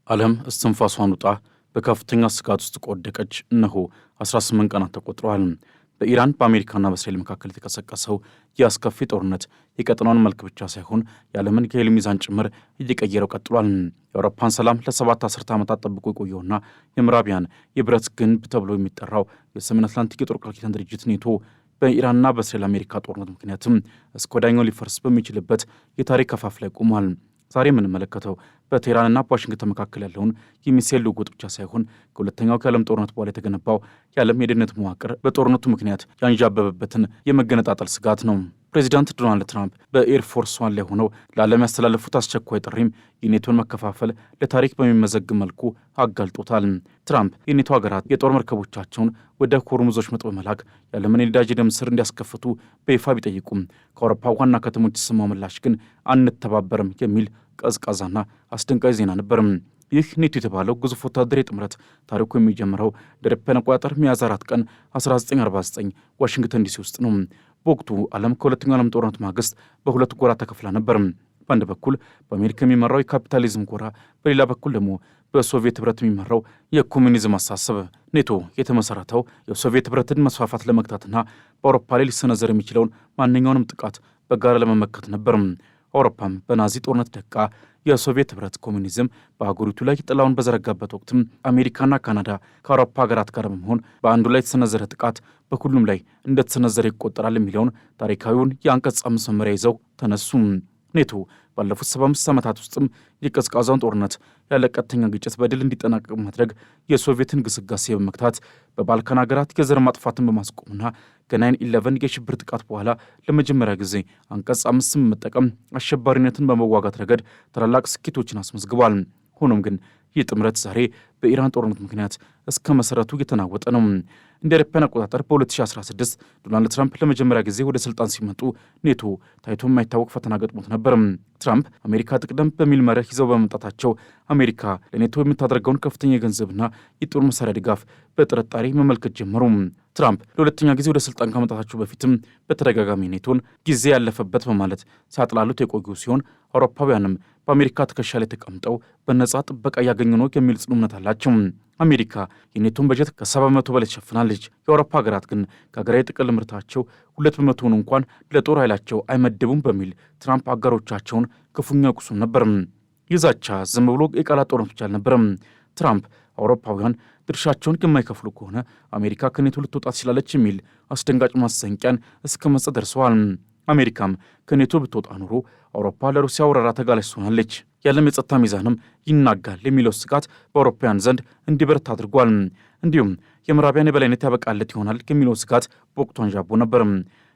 ዓለም እስትንፋሷን ውጣ በከፍተኛ ስጋት ውስጥ ቆደቀች። እነሆ 18 ቀናት ተቆጥረዋል። በኢራን በአሜሪካና በእስራኤል መካከል የተቀሰቀሰው የአስከፊ ጦርነት የቀጠናውን መልክ ብቻ ሳይሆን የዓለምን የኃይል ሚዛን ጭምር እየቀየረው ቀጥሏል። የአውሮፓን ሰላም ለ7 አስርተ ዓመታት ጠብቆ የቆየውና የምዕራቢያን የብረት ግንብ ተብሎ የሚጠራው የሰሜን አትላንቲክ የጦር ቃል ኪዳን ድርጅት ኔቶ በኢራንና በእስራኤል አሜሪካ ጦርነት ምክንያትም እስከ ወዲያኛው ሊፈርስ በሚችልበት የታሪክ አፋፍ ላይ ቆሟል። ዛሬ የምንመለከተው በቴህራንና በዋሽንግተን መካከል ያለውን የሚሳኤል ልውውጥ ብቻ ሳይሆን ከሁለተኛው የዓለም ጦርነት በኋላ የተገነባው የዓለም የደህንነት መዋቅር በጦርነቱ ምክንያት ያንዣበበበትን የመገነጣጠል ስጋት ነው። ፕሬዚዳንት ዶናልድ ትራምፕ በኤርፎርስ ዋን ላይ ሆነው ለዓለም ያስተላለፉት አስቸኳይ ጥሪም የኔቶን መከፋፈል ለታሪክ በሚመዘግብ መልኩ አጋልጦታል። ትራምፕ የኔቶ ሀገራት የጦር መርከቦቻቸውን ወደ ሆርሙዞች መጥ በመላክ የዓለምን የነዳጅ ደም ስር እንዲያስከፍቱ በይፋ ቢጠይቁም ከአውሮፓ ዋና ከተሞች የተሰማው ምላሽ ግን አንተባበርም የሚል ቀዝቃዛና አስደንጋጭ ዜና ነበር። ይህ ኔቶ የተባለው ግዙፍ ወታደራዊ ጥምረት ታሪኩ የሚጀምረው በአውሮፓውያን አቆጣጠር ሚያዝያ 4 ቀን 1949 ዋሽንግተን ዲሲ ውስጥ ነው። በወቅቱ ዓለም ከሁለተኛው ዓለም ጦርነት ማግስት በሁለት ጎራ ተከፍላ ነበር። በአንድ በኩል በአሜሪካ የሚመራው የካፒታሊዝም ጎራ፣ በሌላ በኩል ደግሞ በሶቪየት ህብረት የሚመራው የኮሚኒዝም አሳሰብ። ኔቶ የተመሰረተው የሶቪየት ህብረትን መስፋፋት ለመግታትና በአውሮፓ ላይ ሊሰነዘር የሚችለውን ማንኛውንም ጥቃት በጋራ ለመመከት ነበር። አውሮፓም በናዚ ጦርነት ደቃ የሶቪየት ህብረት ኮሚኒዝም በአገሪቱ ላይ ጥላውን በዘረጋበት ወቅትም አሜሪካና ካናዳ ከአውሮፓ ሀገራት ጋር በመሆን በአንዱ ላይ የተሰነዘረ ጥቃት በሁሉም ላይ እንደተሰነዘረ ይቆጠራል የሚለውን ታሪካዊውን የአንቀጽ 5 መመሪያ ይዘው ተነሱ። ኔቶ ባለፉት 75 ዓመታት ውስጥም የቀዝቃዛውን ጦርነት ያለ ቀጥተኛ ግጭት በድል እንዲጠናቀቅ ማድረግ፣ የሶቪየትን ግስጋሴ በመግታት በባልካን ሀገራት የዘር ማጥፋትን በማስቆምና ከ9/11 የሽብር ጥቃት በኋላ ለመጀመሪያ ጊዜ አንቀጽ 5 በመጠቀም አሸባሪነትን በመዋጋት ረገድ ታላላቅ ስኬቶችን አስመዝግቧል። ሆኖም ግን ይህ ጥምረት ዛሬ በኢራን ጦርነት ምክንያት እስከ መሰረቱ እየተናወጠ ነው። እንደ አውሮፓውያን አቆጣጠር በ2016 ዶናልድ ትራምፕ ለመጀመሪያ ጊዜ ወደ ስልጣን ሲመጡ ኔቶ ታይቶ የማይታወቅ ፈተና ገጥሞት ነበር። ትራምፕ አሜሪካ ትቅደም በሚል መርህ ይዘው በመምጣታቸው አሜሪካ ለኔቶ የምታደርገውን ከፍተኛ የገንዘብና የጦር መሳሪያ ድጋፍ በጥርጣሬ መመልከት ጀመሩ። ትራምፕ ለሁለተኛ ጊዜ ወደ ስልጣን ከመምጣታቸው በፊትም በተደጋጋሚ ኔቶን ጊዜ ያለፈበት በማለት ሲያጥላሉት የቆዩ ሲሆን አውሮፓውያንም በአሜሪካ ትከሻ ላይ ተቀምጠው በነጻ ጥበቃ እያገኙ ነው የሚል ጽኑ እምነት አላቸው። አሜሪካ የኔቶን በጀት ከ70% በላይ ትሸፍናለች። የአውሮፓ ሀገራት ግን ከሀገራዊ ጥቅል ምርታቸው 2% እንኳን ለጦር ኃይላቸው አይመድቡም በሚል ትራምፕ አጋሮቻቸውን ክፉኛ ቁሱም ነበር። ይዛቻ ዝም ብሎ የቃላት ጦርነት ብቻ አልነበረም። ትራምፕ አውሮፓውያን ድርሻቸውን የማይከፍሉ ከሆነ አሜሪካ ከኔቶ ልትወጣ ትችላለች የሚል አስደንጋጭ ማስጠንቀቂያን እስከ መስጠት ደርሰዋል። አሜሪካም ከኔቶ ብትወጣ ኖሮ አውሮፓ ለሩሲያ ወረራ ተጋላጭ ትሆናለች፣ የዓለም የጸጥታ ሚዛንም ይናጋል የሚለው ስጋት በአውሮፓውያን ዘንድ እንዲበረታ አድርጓል። እንዲሁም የምዕራቢያን የበላይነት ያበቃለት ይሆናል የሚለው ስጋት በወቅቱ አንዣቦ ነበር።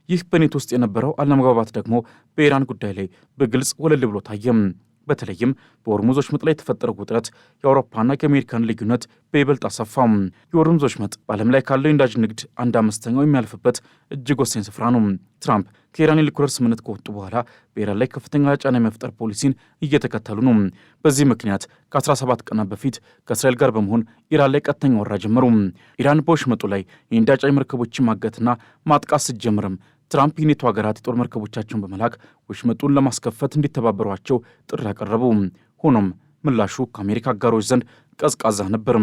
ይህ በኔቶ ውስጥ የነበረው አለመግባባት ደግሞ በኢራን ጉዳይ ላይ በግልጽ ወለል ብሎ ታየም። በተለይም በሆርሙዞች መጥ ላይ የተፈጠረው ውጥረት የአውሮፓና የአሜሪካን ልዩነት በይበልጥ አሰፋም። የሆርሙዞች መጥ በዓለም ላይ ካለው የነዳጅ ንግድ 1/5 የሚያልፍበት እጅግ ወሳኝ ስፍራ ነው። ትራምፕ ከኢራን የኒውክሌር ስምምነት ከወጡ በኋላ በኢራን ላይ ከፍተኛ ጫና የመፍጠር ፖሊሲን እየተከተሉ ነው። በዚህ ምክንያት ከ17 ቀናት በፊት ከእስራኤል ጋር በመሆን ኢራን ላይ ቀጥተኛ ወረራ ጀመሩ። ኢራን በወሽመጡ ላይ የነዳጅ መርከቦችን ማገትና ማጥቃት ስትጀምርም ትራምፕ የኔቶ ሀገራት የጦር መርከቦቻቸውን በመላክ ወሽመጡን ለማስከፈት እንዲተባበሯቸው ጥሪ ያቀረቡ። ሆኖም ምላሹ ከአሜሪካ አጋሮች ዘንድ ቀዝቃዛ ነበር።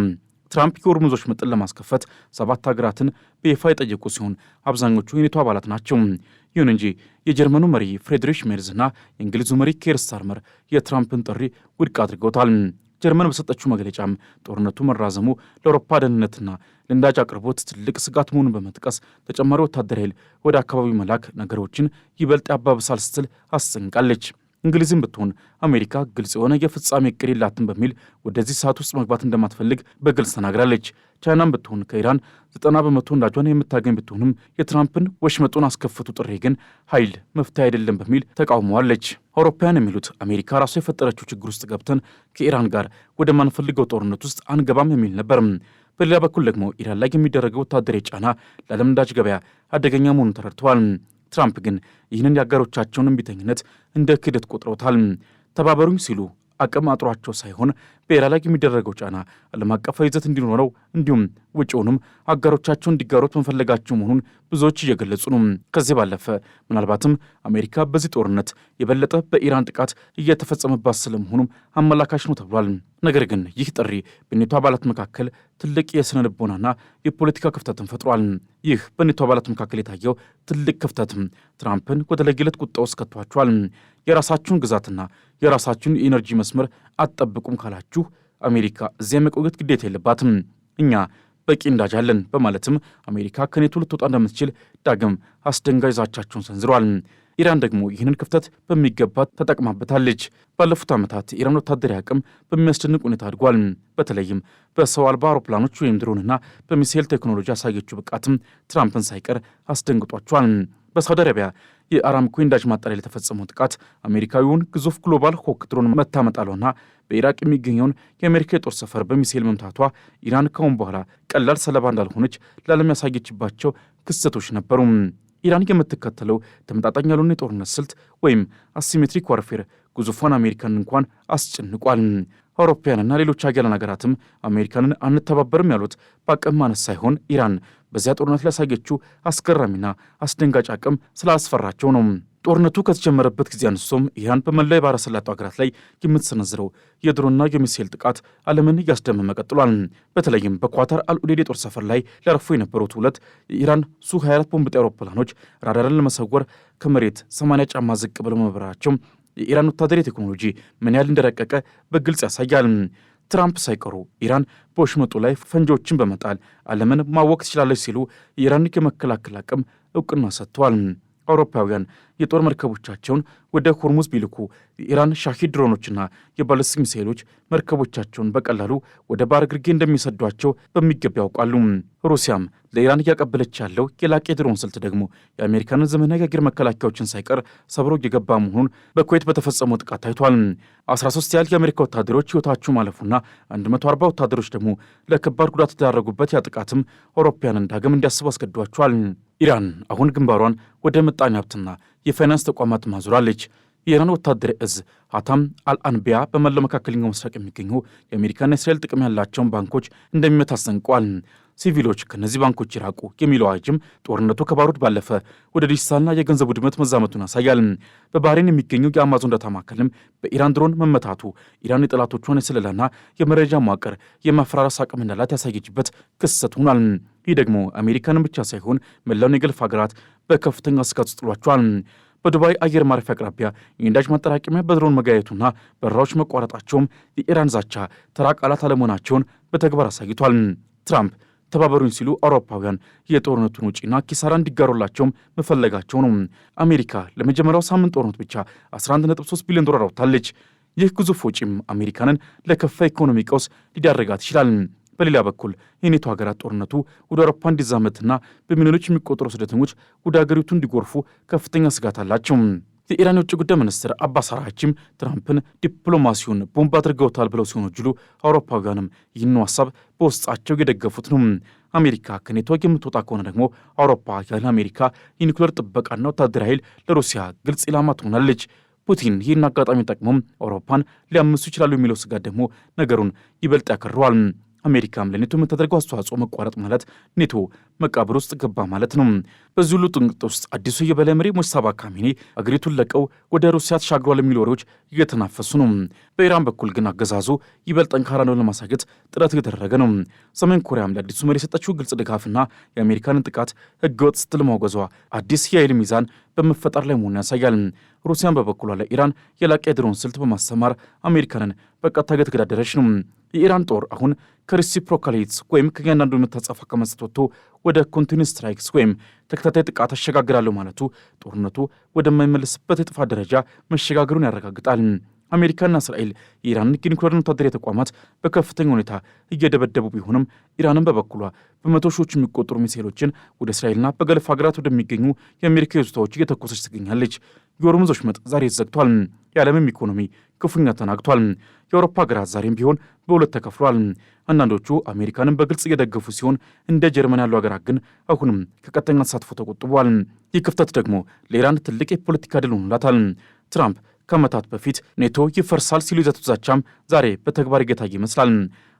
ትራምፕ የሆርሙዞች መጥን ለማስከፈት 7 ሀገራትን በይፋ የጠየቁ ሲሆን አብዛኞቹ የኔቶ አባላት ናቸው። ይሁን እንጂ የጀርመኑ መሪ ፍሬድሪሽ ሜርዝና የእንግሊዙ መሪ ኬር ስታርመር የትራምፕን ጥሪ ውድቅ አድርገውታል። ጀርመን በሰጠችው መግለጫም ጦርነቱ መራዘሙ ለአውሮፓ ደህንነትና ለነዳጅ አቅርቦት ትልቅ ስጋት መሆኑን በመጥቀስ ተጨማሪ ወታደራዊ ኃይል ወደ አካባቢው መላክ ነገሮችን ይበልጥ ያባብሳል ስትል አስጠንቅቃለች። እንግሊዝም ብትሆን አሜሪካ ግልጽ የሆነ የፍጻሜ እቅድ የላትም በሚል ወደዚህ ሰዓት ውስጥ መግባት እንደማትፈልግ በግልጽ ተናግራለች። ቻይናም ብትሆን ከኢራን 90% ነዳጇን የምታገኝ ብትሆንም የትራምፕን ወሽመጡን አስከፍቱ ጥሪ ግን ኃይል መፍትሄ አይደለም በሚል ተቃውመዋለች። አውሮፓውያን የሚሉት አሜሪካ ራሷ የፈጠረችው ችግር ውስጥ ገብተን ከኢራን ጋር ወደ ማንፈልገው ጦርነት ውስጥ አንገባም የሚል ነበር። በሌላ በኩል ደግሞ ኢራን ላይ የሚደረገው ወታደራዊ ጫና ለዓለም ነዳጅ ገበያ አደገኛ መሆኑን ተረድተዋል። ትራምፕ ግን ይህንን የአጋሮቻቸውን እምቢተኝነት እንደ ክህደት ቆጥረውታል። ተባበሩኝ ሲሉ አቅም አጥሯቸው ሳይሆን በኢራን ላይ የሚደረገው ጫና ዓለም አቀፋዊ ይዘት እንዲኖረው እንዲሁም ውጪውንም አጋሮቻቸውን እንዲጋሩት መፈለጋቸው መሆኑን ብዙዎች እየገለጹ ነው። ከዚህ ባለፈ ምናልባትም አሜሪካ በዚህ ጦርነት የበለጠ በኢራን ጥቃት እየተፈጸመባት ስለመሆኑም አመላካች ነው ተብሏል። ነገር ግን ይህ ጥሪ በኔቶ አባላት መካከል ትልቅ የስነ ልቦናና የፖለቲካ ክፍተትን ፈጥሯል። ይህ በኔቶ አባላት መካከል የታየው ትልቅ ክፍተትም ትራምፕን ወደ ለየለት ቁጣ ውስጥ ከቷቸዋል። የራሳችሁን ግዛትና የራሳችሁን የኢነርጂ መስመር አትጠብቁም ካላችሁ አሜሪካ እዚያ መቆየት ግዴታ የለባትም፣ እኛ በቂ እንዳጃለን በማለትም አሜሪካ ከኔቶ ልትወጣ እንደምትችል ዳግም አስደንጋጭ ዛቻቸውን ሰንዝረዋል። ኢራን ደግሞ ይህንን ክፍተት በሚገባ ተጠቅማበታለች። ባለፉት ዓመታት የኢራን ወታደራዊ አቅም በሚያስደንቅ ሁኔታ አድጓል። በተለይም በሰው አልባ አውሮፕላኖች ወይም ድሮንና በሚሳኤል ቴክኖሎጂ ያሳየችው ብቃትም ትራምፕን ሳይቀር አስደንግጧቸዋል። በሳውዲ አረቢያ የአራምኮ የነዳጅ ማጣሪያ ላይ የተፈጸመው ጥቃት አሜሪካዊውን ግዙፍ ግሎባል ሆክ ድሮን መታመጣሏና በኢራቅ የሚገኘውን የአሜሪካ የጦር ሰፈር በሚሳኤል መምታቷ ኢራን ካሁን በኋላ ቀላል ሰለባ እንዳልሆነች ለዓለም ያሳየችባቸው ክስተቶች ነበሩ። ኢራን የምትከተለው ተመጣጣኝ ያልሆነ የጦርነት ስልት ወይም አሲሜትሪክ ዋርፌር ግዙፏን አሜሪካን እንኳን አስጨንቋል። አውሮፓውያንና ሌሎች ሀያላን ሀገራትም አሜሪካንን አንተባበርም ያሉት በአቅም ማነስ ሳይሆን ኢራን በዚያ ጦርነት ላይ ያሳየችው አስገራሚና አስደንጋጭ አቅም ስላስፈራቸው ነው። ጦርነቱ ከተጀመረበት ጊዜ አንስቶም ኢራን በመላ የባሕረ ሰላጤው ሀገራት ላይ የምትሰነዝረው የድሮንና የሚሳኤል ጥቃት ዓለምን እያስደመመ ቀጥሏል። በተለይም በኳታር አልኡዴድ የጦር ሰፈር ላይ ሊያርፉ የነበሩት ሁለት የኢራን ሱ-24 ቦምብ ጣይ አውሮፕላኖች ራዳርን ለመሰወር ከመሬት 80 ጫማ ዝቅ ብለው መብረራቸው የኢራን ወታደራዊ ቴክኖሎጂ ምን ያህል እንደረቀቀ በግልጽ ያሳያል። ትራምፕ ሳይቀሩ ኢራን በወሽመጡ ላይ ፈንጂዎችን በመጣል ዓለምን ማወቅ ትችላለች ሲሉ የኢራን የመከላከል አቅም እውቅና ሰጥተዋል። አውሮፓውያን የጦር መርከቦቻቸውን ወደ ሆርሙዝ ቢልኩ የኢራን ሻሂድ ድሮኖችና የባለስቲክ ሚሳኤሎች መርከቦቻቸውን በቀላሉ ወደ ባህር ግርጌ እንደሚሰዷቸው በሚገባ ያውቃሉ። ሩሲያም ለኢራን እያቀበለች ያለው የላቀ የድሮን ስልት ደግሞ የአሜሪካንን ዘመናዊ የአየር መከላከያዎችን ሳይቀር ሰብሮ እየገባ መሆኑን በኩዌት በተፈጸመው ጥቃት ታይቷል። 13 ያህል የአሜሪካ ወታደሮች ሕይወታቸው ማለፉና 140 ወታደሮች ደግሞ ለከባድ ጉዳት የተዳረጉበት ያ ጥቃትም አውሮፓውያንን ዳግም እንዲያስቡ አስገድዷቸዋል። ኢራን አሁን ግንባሯን ወደ ምጣኔ ሀብትና የፋይናንስ ተቋማት ማዙራለች። የኢራን ወታደራዊ እዝ ሀታም አልአንቢያ በመላው መካከለኛው ምስራቅ የሚገኙ የአሜሪካና የእስራኤል ጥቅም ያላቸውን ባንኮች እንደሚመታ አስጠንቅቋል። ሲቪሎች ከእነዚህ ባንኮች ይራቁ የሚለው አዋጅም ጦርነቱ ከባሩድ ባለፈ ወደ ዲጂታልና የገንዘብ ውድመት መዛመቱን ያሳያል። በባህሬን የሚገኘው የአማዞን ዳታ ማዕከልም በኢራን ድሮን መመታቱ ኢራን የጠላቶቿን የስለላና የመረጃ መዋቅር የማፈራረስ አቅም እንዳላት ያሳየችበት ክስተት ሆኗል። ይህ ደግሞ አሜሪካንን ብቻ ሳይሆን መላውን የገልፍ ሀገራት በከፍተኛ ስጋት ውስጥ ጥሏቸዋል። በዱባይ አየር ማረፊያ አቅራቢያ የነዳጅ ማጠራቀሚያ በድሮን መጋየቱና በረራዎች መቋረጣቸውም የኢራን ዛቻ ተራ ቃላት አለመሆናቸውን በተግባር አሳይቷል። ትራምፕ ተባበሩኝ ሲሉ አውሮፓውያን የጦርነቱን ውጪና ኪሳራ እንዲጋሩላቸውም መፈለጋቸው ነው። አሜሪካ ለመጀመሪያው ሳምንት ጦርነት ብቻ 11.3 ቢሊዮን ዶላር አውጥታለች። ይህ ግዙፍ ወጪም አሜሪካንን ለከፋ ኢኮኖሚ ቀውስ ሊዳረጋት ይችላል። በሌላ በኩል የኔቶ ሀገራት ጦርነቱ ወደ አውሮፓ እንዲዛመትና በሚሊዮኖች የሚቆጠሩ ስደተኞች ወደ ሀገሪቱ እንዲጎርፉ ከፍተኛ ስጋት አላቸው። የኢራን የውጭ ጉዳይ ሚኒስትር አባስ አራግቺም ትራምፕን ዲፕሎማሲውን ቦምብ አድርገውታል ብለው ሲሆነጅሉ አውሮፓውያንም ይህን ሀሳብ በውስጣቸው የደገፉት ነው። አሜሪካ ከኔቶ የምትወጣ ከሆነ ደግሞ አውሮፓ ያለ አሜሪካ የኒኩሌር ጥበቃና ወታደራዊ ኃይል ለሩሲያ ግልጽ ኢላማ ትሆናለች። ፑቲን ይህን አጋጣሚ ጠቅሞም አውሮፓን ሊያምሱ ይችላሉ የሚለው ስጋት ደግሞ ነገሩን ይበልጥ ያከረዋል። አሜሪካም ለኔቶ የምታደርገው አስተዋጽኦ መቋረጥ ማለት ኔቶ መቃብር ውስጥ ገባ ማለት ነው። በዚህ ሁሉ ጥንቅጥ ውስጥ አዲሱ የበላይ መሪ ሙጅተባ ካሚኒ አገሪቱን ለቀው ወደ ሩሲያ ተሻግሯል የሚሉ ወሬዎች እየተናፈሱ ነው። በኢራን በኩል ግን አገዛዙ ይበልጥ ጠንካራ ነው ለማሳየት ጥረት እየተደረገ ነው። ሰሜን ኮሪያም ለአዲሱ መሪ የሰጠችው ግልጽ ድጋፍና የአሜሪካንን ጥቃት ህገወጥ ስትል ማውገዟ አዲስ የኃይል ሚዛን በመፈጠር ላይ መሆኑን ያሳያል። ሩሲያን በበኩሏ ለኢራን የላቀ የድሮን ስልት በማሰማር አሜሪካንን በቀጥታ እየተገዳደረች ነው። የኢራን ጦር አሁን ከሪሲፕሮካሊትስ ወይም ከእያንዳንዱ የምታጸፋ ከመስጠት ወጥቶ ወደ ኮንቲኒስ ስትራይክስ ወይም ተከታታይ ጥቃት አሸጋግራለሁ ማለቱ ጦርነቱ ወደማይመለስበት የጥፋት ደረጃ መሸጋገሩን ያረጋግጣል። አሜሪካና እስራኤል የኢራን የኒውክሌር ወታደራዊ ተቋማት በከፍተኛ ሁኔታ እየደበደቡ ቢሆንም ኢራንን በበኩሏ በመቶ ሺዎች የሚቆጠሩ ሚሳኤሎችን ወደ እስራኤልና በገልፍ ሀገራት ወደሚገኙ የአሜሪካ ይዞታዎች እየተኮሰች ትገኛለች። የሆርሙዝ ወሽመጥ ዛሬ ተዘግቷል። የዓለምም ኢኮኖሚ ክፉኛ ተናግቷል። የአውሮፓ ሀገራት ዛሬም ቢሆን በሁለት ተከፍሏል። አንዳንዶቹ አሜሪካንን በግልጽ እየደገፉ ሲሆን እንደ ጀርመን ያሉ ሀገራት ግን አሁንም ከቀጥተኛ ተሳትፎ ተቆጥቧል። ይህ ክፍተት ደግሞ ለኢራን ትልቅ የፖለቲካ ድል ሆኖላታል። ትራምፕ ከዓመታት በፊት ኔቶ ይፈርሳል ሲሉ የዛቱት ዛቻም ዛሬ በተግባር እየታየ ይመስላል።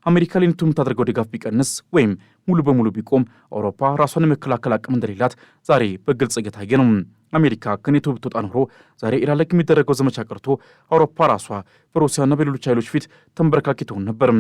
አሜሪካ ለኔቶ የምታደርገው ድጋፍ ቢቀንስ ወይም ሙሉ በሙሉ ቢቆም አውሮፓ ራሷን የመከላከል አቅም እንደሌላት ዛሬ በግልጽ እየታየ ነው። አሜሪካ ከኔቶ ብትወጣ ኖሮ ዛሬ ኢራን ላይ የሚደረገው ዘመቻ ቀርቶ አውሮፓ ራሷ በሩሲያና በሌሎች ኃይሎች ፊት ተንበረካኪ ትሆን ነበር።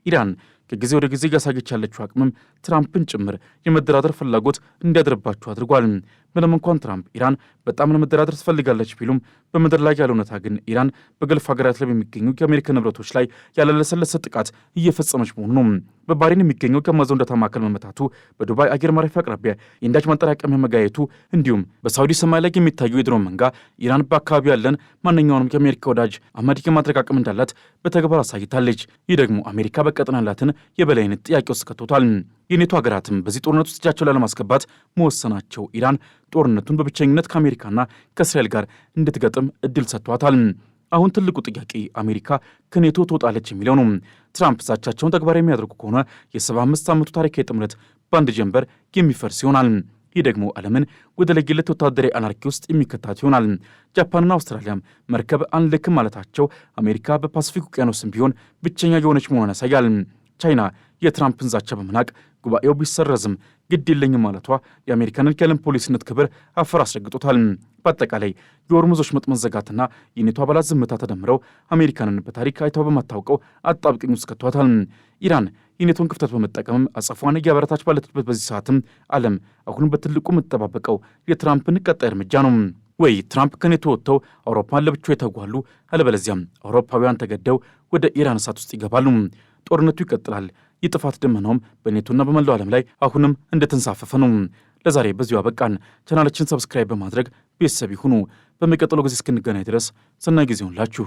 ኢራን ከጊዜ ወደ ጊዜ እያሳየች ያለችው አቅምም ትራምፕን ጭምር የመደራደር ፍላጎት እንዲያድርባቸው አድርጓል። ምንም እንኳን ትራምፕ ኢራን በጣም ለመደራደር ትፈልጋለች ቢሉም በምድር ላይ ያለ እውነታ ግን ኢራን በገልፍ ሀገራት ላይ በሚገኙ የአሜሪካ ንብረቶች ላይ ያለለሰለሰ ጥቃት እየፈጸመች መሆኑ ነው። በባህሬን የሚገኘው የአማዞን ዳታ ማዕከል መመታቱ፣ በዱባይ አየር ማረፊያ አቅራቢያ የነዳጅ ማጠራቀሚያ መጋየቱ፣ እንዲሁም በሳውዲ ሰማይ ላይ የሚታየው የድሮን መንጋ ኢራን በአካባቢው ያለን ማንኛውንም የአሜሪካ ወዳጅ አመድ የማድረግ አቅም እንዳላት በተግባር አሳይታለች። ይህ ደግሞ አሜሪካ በቀጠና ያላትን የበላይነት ጥያቄ ውስጥ ከቶታል። የኔቶ ሀገራትም በዚህ ጦርነት ውስጥ እጃቸውን ላለማስገባት መወሰናቸው ኢራን ጦርነቱን በብቸኝነት ከአሜሪካና ከእስራኤል ጋር እንድትገጥም እድል ሰጥቷታል። አሁን ትልቁ ጥያቄ አሜሪካ ከኔቶ ትወጣለች የሚለው ነው። ትራምፕ ዛቻቸውን ተግባራዊ የሚያደርጉ ከሆነ የ75 ዓመቱ ታሪካዊ ጥምረት በአንድ ጀንበር የሚፈርስ ይሆናል። ይህ ደግሞ ዓለምን ወደ ለየለት ወታደራዊ አናርኪ ውስጥ የሚከታት ይሆናል። ጃፓንና አውስትራሊያም መርከብ አንልክም ማለታቸው አሜሪካ በፓሲፊክ ውቅያኖስም ቢሆን ብቸኛ የሆነች መሆኗን ያሳያል። ቻይና የትራምፕን ዛቻ በመናቅ ጉባኤው ቢሰረዝም ግድ የለኝም ማለቷ የአሜሪካንን የዓለም ፖሊሲነት ክብር አፈር አስረግጦታል። በአጠቃላይ የሆርሙዞች ወሽመጥ መዘጋትና የኔቶ አባላት ዝምታ ተደምረው አሜሪካንን በታሪክ አይታው በማታውቀው አጣብቅኝ ውስጥ ከቷታል። ኢራን የኔቶን ክፍተት በመጠቀምም አጸፏን እያበረታች ባለችበት በዚህ ሰዓትም ዓለም አሁን በትልቁ የምትጠባበቀው የትራምፕን ቀጣይ እርምጃ ነው። ወይ ትራምፕ ከኔቶ ወጥተው አውሮፓን ለብቻው ይተጓሉ፣ አለበለዚያም አውሮፓውያን ተገደው ወደ ኢራን እሳት ውስጥ ይገባሉ። ጦርነቱ ይቀጥላል። የጥፋት ደመናውም በኔቶና በመላው ዓለም ላይ አሁንም እንደተንሳፈፈ ነው። ለዛሬ በዚሁ አበቃን። ቻናላችን ሰብስክራይብ በማድረግ ቤተሰብ ይሁኑ። በሚቀጥለው ጊዜ እስክንገናኝ ድረስ ሰናይ ጊዜ ይሁንላችሁ።